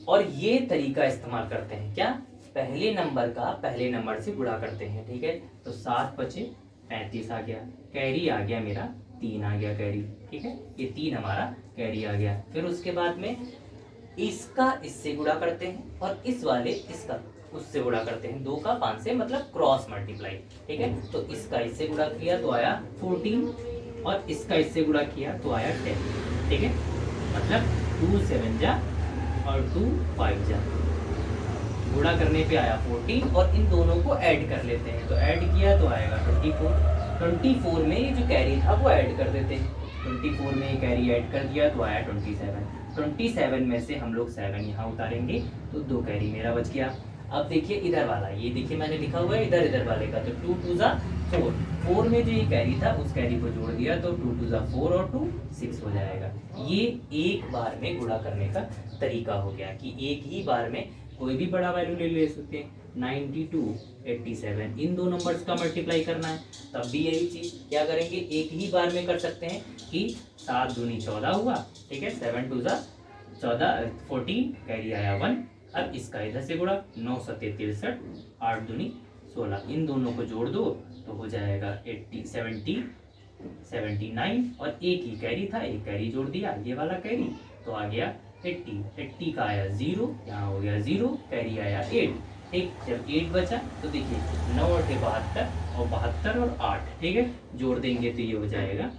और ये तरीका इस्तेमाल करते हैं, क्या, पहले नंबर का पहले नंबर से गुणा करते हैं, ठीक है। तो 7 बचे 35 आ गया, कैरी आ गया मेरा 3 आ गया कैरी, ठीक है, ये 3 हमारा कैरी आ गया। फिर उसके बाद में इसका इससे गुणा करते हैं और इस वाले इसका उससे गुणा करते हैं, 2 का 5 से, मतलब क्रॉस मल्टीप्लाई, ठीक है। तो इसका इससे गुणा किया तो आया 14 और इसका इससे गुणा किया तो आया 10, ठीक है, मतलब 2 7 जा और 2 5 जा, गुणा करने पे आया 14 और इन दोनों को ऐड कर लेते हैं, तो ऐड किया तो आएगा 24 में ये जो कैरी था वो ऐड कर देते हैं, 24 में ये कैरी ऐड कर दिया तो आया 27 में से हम लोग 7 यहाँ उतारेंगे तो 2 कैरी मेरा बच गया। अब देखिए इधर वाला, ये देखिए मैंने लिखा हुआ है इधर वाले का, तो 2 2 जा 4 में जो ये कैरी था उस कैरी को जोड़ दिया तो 2 2 जा 4 और 2 6 हो जाएगा। ये एक बार में गुणा करने का तरीका हो गया कि एक ही बार में कोई भी बड़ा वैल्यू ले सकते हैं। 92 87 इन 2 नंबर्स का मल्टीप्लाई करना है, तब भी यही चीज क्या करेंगे, एक ही बार में कर सकते हैं कि 7 दूनी 14 हुआ, ठीक है, 7 2 जा 14 14 कैरी आया 1। अब इसका इधर से गुणा, 9 7 63 8 दूनी 16, इन दोनों को जोड़ दो तो हो जाएगा 79 और एक ही कैरी था, एक कैरी जोड़ दिया ये वाला कैरी तो आ गया 80 का आया 0, यहाँ हो गया 0, कैरी आया 8, ठीक। जब 8 बचा तो देखिए 9 और 72 और 72 और 8, ठीक है, जोड़ देंगे तो ये हो जाएगा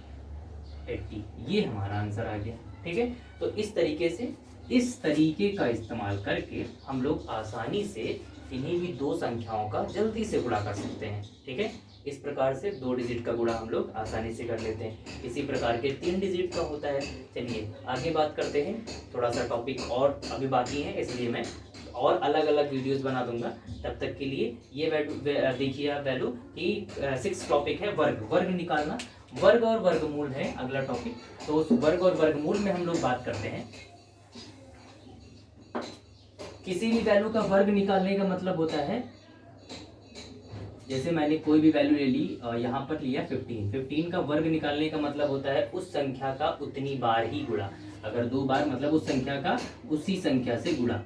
80, ये हमारा आंसर आ गया, ठीक है। तो इस तरीके से, इस तरीके का इस्तेमाल करके हम लोग आसानी से इन्हीं भी 2 संख्याओं का जल्दी से गुणा कर सकते हैं, ठीक है। इस प्रकार से 2 डिजिट का गुणा हम लोग आसानी से कर लेते हैं। इसी प्रकार के 3 डिजिट का होता है। चलिए आगे बात करते हैं, थोड़ा सा टॉपिक और अभी बाकी है, इसलिए मैं और अलग अलग वीडियोस बना दूंगा। तब तक के लिए ये देखिए आप वैल्यू कि 6 टॉपिक है वर्ग निकालना। वर्ग और वर्गमूल है अगला टॉपिक। तो उस वर्ग और वर्गमूल में हम लोग बात करते हैं। किसी भी वैल्यू का वर्ग निकालने का मतलब होता है, जैसे मैंने कोई भी वैल्यू ले ली, यहाँ पर लिया 15 का वर्ग निकालने का मतलब होता है उस संख्या का उतनी बार ही गुणा। अगर 2 बार मतलब उस संख्या का उसी संख्या से गुणा,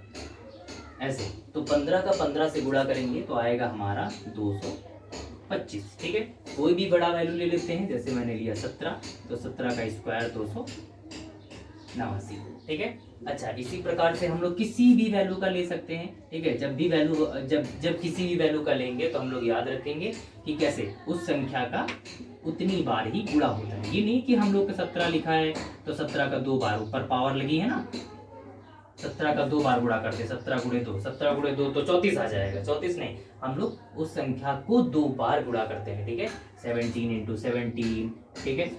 ऐसे। तो 15 का 15 से गुणा करेंगे तो आएगा हमारा 225। ठीक है, कोई भी बड़ा वैल्यू ले लेते हैं, जैसे मैंने लिया 17, तो 17 का स्क्वायर 289। ठीक है, अच्छा इसी प्रकार से हम लोग किसी भी वैल्यू का ले सकते हैं। ठीक है, जब किसी भी वैल्यू का लेंगे तो हम लोग याद रखेंगे कि कैसे उस संख्या का उतनी बार ही गुणा होता है। ये नहीं कि हम लोग का 17 लिखा है तो 17 का 2 बार, ऊपर पावर लगी है ना, 17 का 2 बार गुणा करते, 17 गुणे 2, 17 गुणे 2 तो 34 आ जाएगा। 34 नहीं, हम लोग उस संख्या को 2 बार गुणा करते हैं। ठीक है, 17 इंटू 17, ठीक है,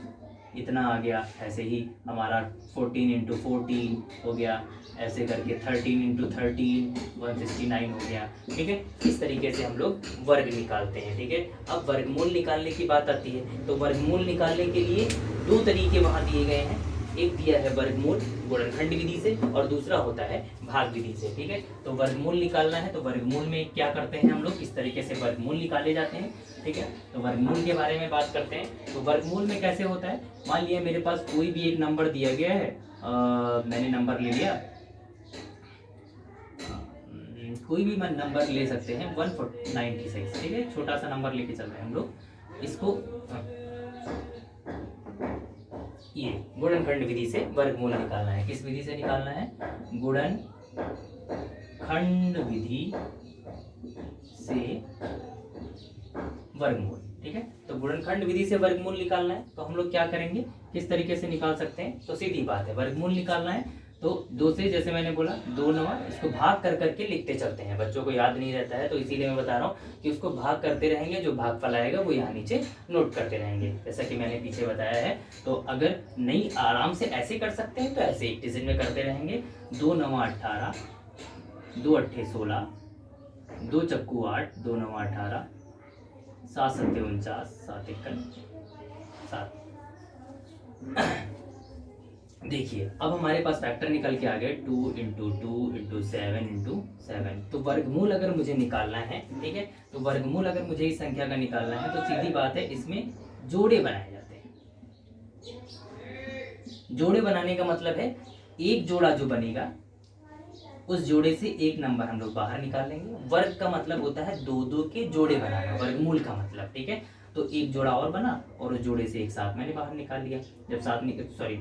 इतना आ गया। ऐसे ही हमारा 14 इंटू 14 हो गया, ऐसे करके 13 इंटू 13 169 हो गया। ठीक है, इस तरीके से हम लोग वर्ग निकालते हैं। ठीक है, अब वर्गमूल निकालने की बात आती है। तो वर्गमूल निकालने के लिए 2 तरीके वहाँ दिए गए हैं। एक दिया है वर्गमूल गुणनखंड विधि से और दूसरा होता है भाग विधि से। ठीक है, तो वर्गमूल निकालना है तो वर्गमूल में क्या करते हैं हम लोग, किस तरीके से वर्गमूल निकाले जाते हैं। ठीक है, तो वर्गमूल के बारे में बात करते हैं। तो वर्गमूल में कैसे होता है, मान लिया मेरे पास कोई भी एक नंबर दिया गया है, मैंने नंबर ले लिया, कोई भी नंबर ले सकते हैं 196। ठीक है, छोटा सा नंबर लेके चल रहे हैं हम लोग इसको। ये गुणनखंड विधि से वर्गमूल निकालना है। किस विधि से निकालना है, गुणनखंड विधि से वर्गमूल। ठीक है, तो गुणनखंड विधि से वर्गमूल निकालना है तो हम लोग क्या करेंगे, किस तरीके से निकाल सकते हैं। तो सीधी बात है, वर्गमूल निकालना है तो 2 से, जैसे मैंने बोला 2 9, इसको भाग कर करके लिखते चलते हैं। बच्चों को याद नहीं रहता है तो इसीलिए मैं बता रहा हूँ कि उसको भाग करते रहेंगे, जो भागफल आएगा वो यहाँ नीचे नोट करते रहेंगे, जैसा कि मैंने पीछे बताया है। तो अगर नहीं आराम से ऐसे कर सकते हैं तो ऐसे एक डिजिट में करते रहेंगे। 2 9 18, 2 8 16, 2 चक्कू 8, 2 9 18, 7 7 49, 7 1 7। देखिए अब हमारे पास फैक्टर निकल के आ गए 2 इंटू 2 इंटू 7 इंटू 7। तो वर्गमूल अगर मुझे निकालना है, ठीक है, तो वर्गमूल अगर मुझे इस संख्या का निकालना है तो सीधी बात है, इसमें जोड़े बनाए जाते हैं। जोड़े बनाने का मतलब है एक जोड़ा जो बनेगा उस जोड़े से एक नंबर हम लोग बाहर निकाल लेंगे। वर्ग का मतलब होता है 2 के जोड़े बनाना, वर्गमूल का मतलब। ठीक है, तो एक जोड़ा और बना और उस जोड़े से एक 7 मैंने बाहर निकाल लिया। जब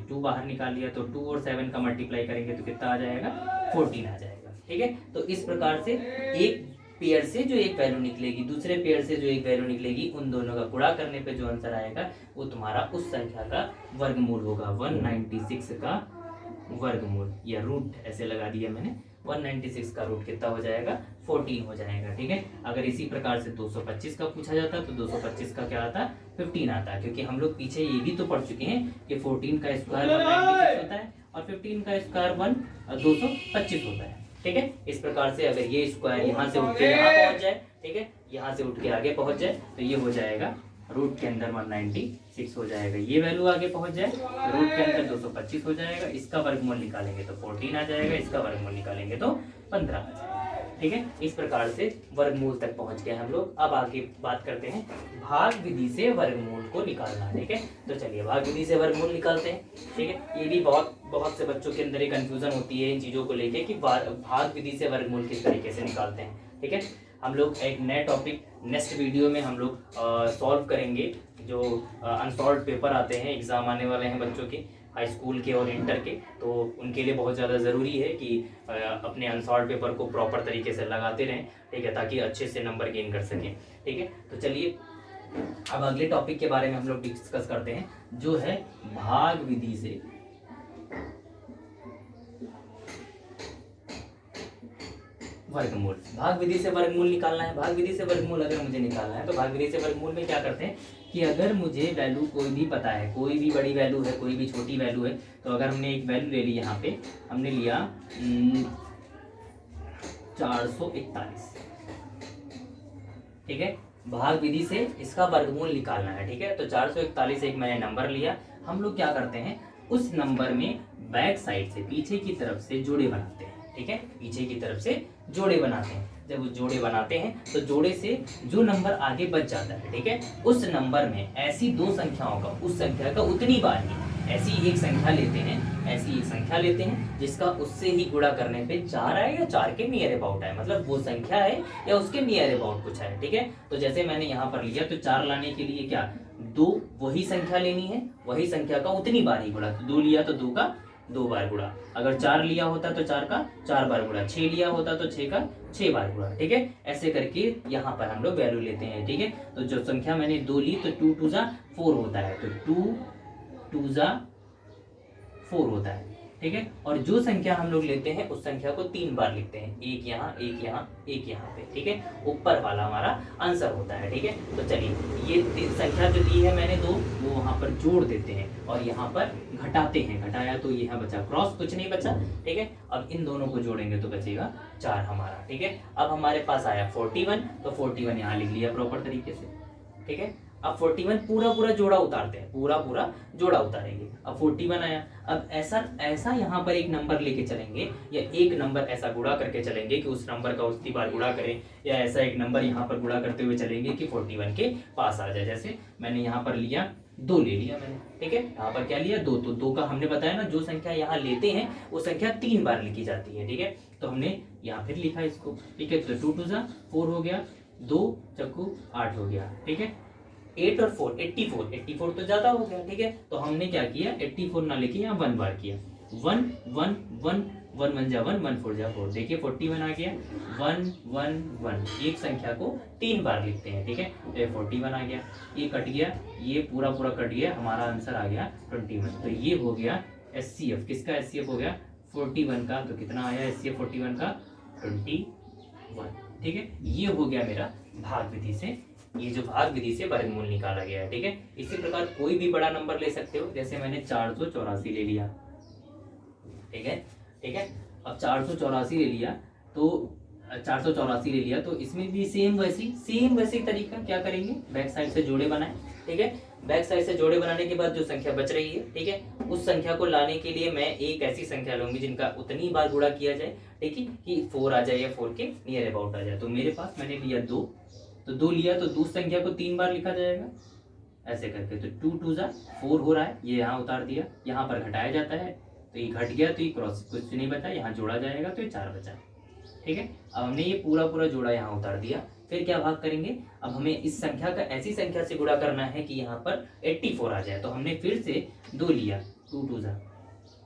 2 बाहर निकाल लिया तो 2 और 7 का मल्टीप्लाई करेंगे तो कितना आ जाएगा, 14 आ जाएगा। ठीक है, तो इस प्रकार से एक पेयर से जो एक वैल्यू निकलेगी, दूसरे पेयर से जो एक वैल्यू निकलेगी, उन दोनों का गुणा करने पे जो आंसर आएगा वो तुम्हारा उस संख्या का वर्गमूल होगा। 196 का वर्गमूल या रूट ऐसे लगा दिया मैंने। 196 का रूट कितना हो जाएगा, 14 हो जाएगा। ठीक है, अगर इसी प्रकार से 225 का पूछा जाता तो 225 का क्या आता, 15 आता, क्योंकि हम लोग पीछे ये भी तो पढ़ चुके हैं कि 14 का स्क्वायर 196 होता है और 15 का स्क्वायर 225 होता है। ठीक है, इस प्रकार से अगर ये स्क्वायर यहाँ से उठ के यहाँ पहुंच जाए, ठीक है, यहाँ से उठ के आगे पहुंच जाए तो ये हो जाएगा रूट के अंदर 196 हो जाएगा। ये वैल्यू आगे पहुंच जाए तो रूट के अंदर 225 हो जाएगा। इसका वर्गमूल निकालेंगे तो 14 आ जाएगा, इसका वर्गमूल निकालेंगे तो 15 आ जाएगा। ठीक है, इस प्रकार से वर्गमूल तक पहुंच गए हम लोग। अब आगे बात करते हैं भाग विधि से वर्गमूल को निकालना। ठीक है, तो चलिए भाग विधि से वर्गमूल निकालते हैं। ठीक है, ये भी बहुत से बच्चों के अंदर एक कंफ्यूजन होती है इन चीज़ों को लेके कि भाग विधि से वर्गमूल किस तरीके से निकालते हैं। ठीक है, हम लोग एक नए टॉपिक नेक्स्ट वीडियो में हम लोग सॉल्व करेंगे। जो अनसॉल्व पेपर आते हैं, एग्ज़ाम आने वाले हैं बच्चों के, हाई स्कूल के और इंटर के, तो उनके लिए बहुत ज़्यादा ज़रूरी है कि अपने अनसॉल्व पेपर को प्रॉपर तरीके से लगाते रहें। ठीक है, ताकि अच्छे से नंबर गेन कर सकें। ठीक है, तो चलिए अब अगले टॉपिक के बारे में हम लोग डिस्कस करते हैं, जो है भाग विधि से वर्गमूल। भाग विधि से वर्गमूल निकालना है। भाग विधि से वर्गमूल अगर मुझे निकालना है तो भाग विधि से वर्गमूल में क्या करते हैं कि अगर मुझे वैल्यू कोई भी पता है, कोई भी बड़ी वैल्यू है, कोई भी छोटी वैल्यू है, तो अगर हमने एक वैल्यू ले ली, यहाँ पे हमने लिया 441, ठीक है, भाग विधि से इसका वर्गमूल निकालना है, ठीक है। तो 441 एक मैंने नंबर लिया, हम लोग क्या करते हैं उस नंबर में बैक साइड से पीछे की तरफ से जोड़े बनाते हैं, ठीक है, पीछे की तरफ से जोड़े बनाते हैं। जब वो जोड़े बनाते हैं तो जोड़े से जो नंबर आगे बच जाता है, ठीक है, उस नंबर में ऐसी दो संख्याओं का उस संख्या का उतनी बार ही ऐसी एक संख्या लेते हैं, ऐसी एक संख्या लेते हैं जिसका उससे ही गुणा करने पे 4 आए या 4 के नियर अबाउट आए, मतलब वो संख्या है या उसके नियर अबाउट कुछ है, ठीक है। तो जैसे मैंने यहाँ पर लिया तो 4 लाने के लिए क्या 2 वही संख्या लेनी है, वही संख्या का उतनी बार ही गुणा। तो 2 लिया तो 2 का 2 बार गुणा, अगर 4 लिया होता तो 4 का 4 बार गुणा, 6 लिया होता तो 6 का 6 बार गुणा, ठीक है। ऐसे करके यहाँ पर हम लोग वैल्यू लेते हैं, ठीक है। तो जो संख्या मैंने 2 ली तो 2 2 जा 4 होता है, तो 2 2 जा 4 होता है, ठीक है। और जो संख्या हम लोग लेते हैं उस संख्या को 3 बार लिखते हैं, एक यहाँ एक यहाँ एक यहाँ पे, ठीक है। ऊपर वाला हमारा आंसर होता है, ठीक है। तो चलिए ये संख्या जो दी है मैंने 2 वो वहां पर जोड़ देते हैं और यहाँ पर घटाते हैं, घटाया तो यहाँ बचा क्रॉस, कुछ नहीं बचा, ठीक है। अब इन दोनों को जोड़ेंगे तो बचेगा 4 हमारा, ठीक है। अब हमारे पास आया 41, तो 41 यहाँ लिख लिया प्रॉपर तरीके से, ठीक है। अब 41 पूरा जोड़ा उतारते हैं, पूरा जोड़ा उतारेंगे। अब 41 आया, अब ऐसा यहाँ पर एक नंबर लेके चलेंगे या एक नंबर ऐसा गुणा करके चलेंगे कि उस नंबर का उतनी बार गुणा करें, या ऐसा एक नंबर यहाँ पर गुणा करते हुए चलेंगे कि 41 के पास आ जाए। जैसे मैंने यहाँ पर लिया 2 ले लिया मैंने, ठीक है। यहाँ पर क्या लिया 2, तो 2 का हमने बताया ना जो संख्या यहाँ लेते हैं वो संख्या 3 बार लिखी जाती है, ठीक है। तो हमने यहाँ फिर लिखा इसको, ठीक है। तो 2 2 जा 4 हो गया, 2 चक्कू 8 हो गया, ठीक है। 8 और 4 84 तो ज्यादा हो गया, ठीक है। तो हमने क्या किया 84 ना लेके यहाँ 1 बार किया, 1 1 1 1 1 जा 1 1 4 जा 4, देखिए 41 आ गया, 1 1 1 एक संख्या को 3 बार लिखते हैं, ठीक है। तो ये 41 आ गया, ये कट गया, ये पूरा कट गया, हमारा आंसर आ गया 21। तो ये हो गया एचसीएफ, किसका एचसीएफ हो गया 41 का। तो कितना आया एचसीएफ 41 का 21, ठीक है। ये हो गया मेरा भाग विधि से, ये जो भाग विधि से वर्गमूल निकाला गया है, ठीक है। इसी प्रकार कोई भी बड़ा नंबर ले सकते हो, जैसे मैंने 484 ले लिया, ठीक है, ठीक है। अब 484 ले लिया तो 484 ले लिया तो इसमें भी सेम वैसी तरीका क्या करेंगे, बैक साइड से जोड़े बनाए, ठीक है। बैक साइड से जोड़े बनाने के बाद जो संख्या बच रही है, ठीक है, उस संख्या को लाने के लिए मैं एक ऐसी संख्या लूंगी जिनका उतनी बार गुणा किया जाए, ठीक है, कि 4 आ जाए या 4 के नियर अबाउट आ जाए। तो मेरे पास मैंने लिया 2, तो 2 लिया तो दूसरी संख्या को 3 बार लिखा जाएगा ऐसे करके। तो 2 2 जा 4 हो रहा है, ये यहाँ उतार दिया, यहाँ पर घटाया जाता है तो ये घट गया, तो ये क्रॉस कुछ नहीं बचा, यहाँ जोड़ा जाएगा तो ये 4 बचा, ठीक है। अब हमने ये पूरा जोड़ा यहाँ उतार दिया, फिर क्या भाग करेंगे, अब हमें इस संख्या का ऐसी संख्या से गुणा करना है कि यहाँ पर 84 आ जाए। तो हमने फिर से 2 लिया, 2 2 जा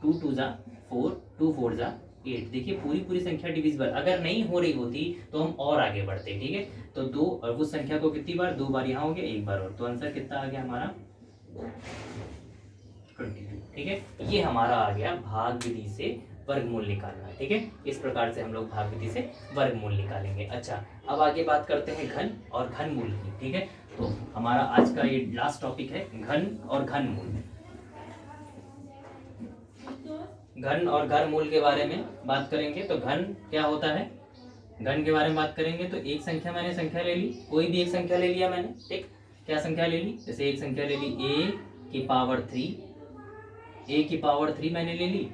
4, 2 4 जा 8, देखिए पूरी संख्या डिविजिबल अगर नहीं हो रही होती तो हम और आगे बढ़ते, ठीक है। तो 2 और उस संख्या को कितनी बार 2 बार यहाँ हो गया, 1 बार और, तो आंसर कितना आ गया हमारा 22, ठीक है। ये हमारा आ गया भाग विधि से वर्गमूल निकालना, ठीक है। इस प्रकार से हम लोग भाग विधि से वर्गमूल निकालेंगे। अच्छा, अब आगे बात करते हैं घन और घनमूल की, ठीक है। तो हमारा आज का ये लास्ट टॉपिक है घन और घनमूल। घन और घनमूल के बारे में बात करेंगे। तो घन क्या होता है, घन के बारे में बात करेंगे तो एक संख्या मैंने संख्या ले ली, कोई भी एक संख्या ले लिया मैंने, ठीक। क्या संख्या ले ली, जैसे एक संख्या ले ली a की पावर 3 मैंने ले ली।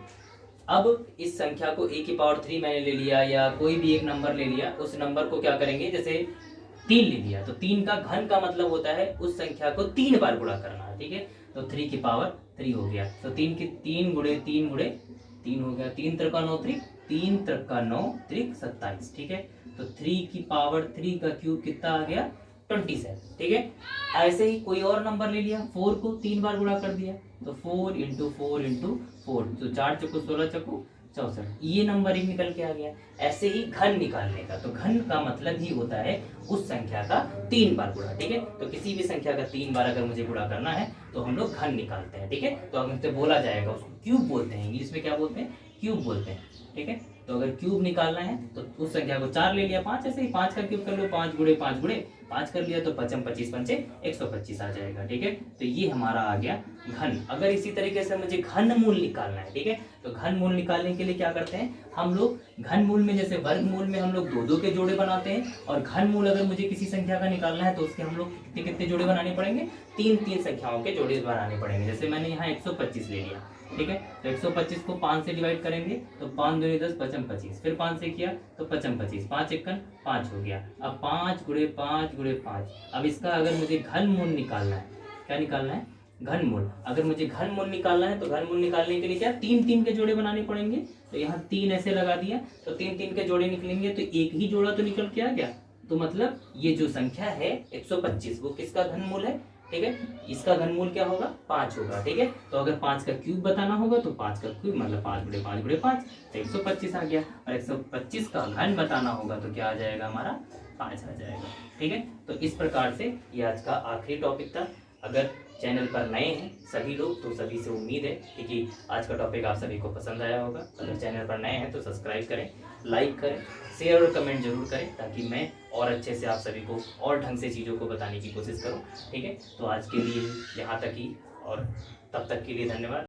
अब इस संख्या को a की पावर 3 मैंने ले लिया, या कोई भी एक नंबर ले लिया, उस नंबर को क्या करेंगे, जैसे 3 ले लिया तो 3 का घन का मतलब होता है उस संख्या को 3 बार गुणा करना, ठीक है। तो 3 की पावर 3 हो गया, तो 3 गुणे 3 हो गया, 3 त्रिका 9 त्रिक, 3 त्रिका 9 त्रिक 27, ठीक है। तो 3 की पावर 3 का क्यूब कितना आ गया 27, ठीक है। ऐसे ही कोई और नंबर ले लिया, 4 को 3 बार गुणा कर दिया, तो 4 इंटू 4 इंटू 4, तो 4 चक्कू 16 चक्कू 64, ये नंबर ही निकल के आ गया। ऐसे ही घन निकालने का, तो घन का मतलब ही होता है उस संख्या का 3 बार गुणा, ठीक है। तो किसी भी संख्या का 3 बार अगर मुझे गुणा करना है तो हम लोग घन निकालते हैं, ठीक है। तो हमसे बोला जाएगा, उसको क्यूब बोलते हैं, इंग्लिश में क्या बोलते हैं, क्यूब बोलते हैं, ठीक है। तो अगर क्यूब निकालना है तो उस संख्या को 4 ले लिया, 5 ऐसे ही 5 का क्यूब कर लो, 5 गुणे 5 गुणे 5 कर लिया तो 5 25 पंचे 125 आ जाएगा। ठीक है, तो ये हमारा आ गया घन। अगर इसी तरीके से मुझे घन मूल निकालना है, ठीक है, तो घन मूल निकालने के लिए क्या करते हैं हम लोग, घन मूल में जैसे वर्गमूल में हम लोग 2-2 के जोड़े बनाते हैं, और घन मूल अगर मुझे किसी संख्या का निकालना है तो उसके हम लोग कितने कितने जोड़े बनाने पड़ेंगे, 3-3 संख्याओं के जोड़े बनाने पड़ेंगे। जैसे मैंने यहाँ 125 ले लिया, ठीक है, तो 125 को 5 से डिवाइड करेंगे तो 5 दूनी 10, 5 25, फिर 5 से किया तो 5 25, 5 एकन 5 हो गया। अब 5 गुणे 5 गुणे 5, अब इसका अगर मुझे घन मूल निकालना है, क्या निकालना है, घन मूल। अगर मुझे घन मूल निकालना है तो घन मूल निकालने के लिए क्या 3-3 के जोड़े बनाने पड़ेंगे, तो यहाँ 3 ऐसे लगा दिया तो 3-3 के जोड़े निकलेंगे, तो एक ही जोड़ा तो निकल के आ गया। तो मतलब ये जो संख्या है 125 वो किसका घन मूल है, ठीक है, इसका घनमूल क्या होगा, 5 होगा। ठीक है, तो अगर 5 का क्यूब बताना होगा तो 5 का क्यूब मतलब 5 गुणे 5 गुणे 5 तो 125 आ गया, और 125 का घन बताना होगा तो क्या आ जाएगा हमारा, 5 आ जाएगा। ठीक है, तो इस प्रकार से ये आज का आखिरी टॉपिक था। अगर चैनल पर नए हैं सभी लोग तो सभी से उम्मीद है कि आज का टॉपिक आप सभी को पसंद आया होगा। अगर चैनल पर नए हैं तो सब्सक्राइब करें, लाइक करें, शेयर और कमेंट जरूर करें, ताकि मैं और अच्छे से आप सभी को और ढंग से चीज़ों को बताने की कोशिश करूं। ठीक है, तो आज के लिए यहाँ तक ही, और तब तक के लिए धन्यवाद।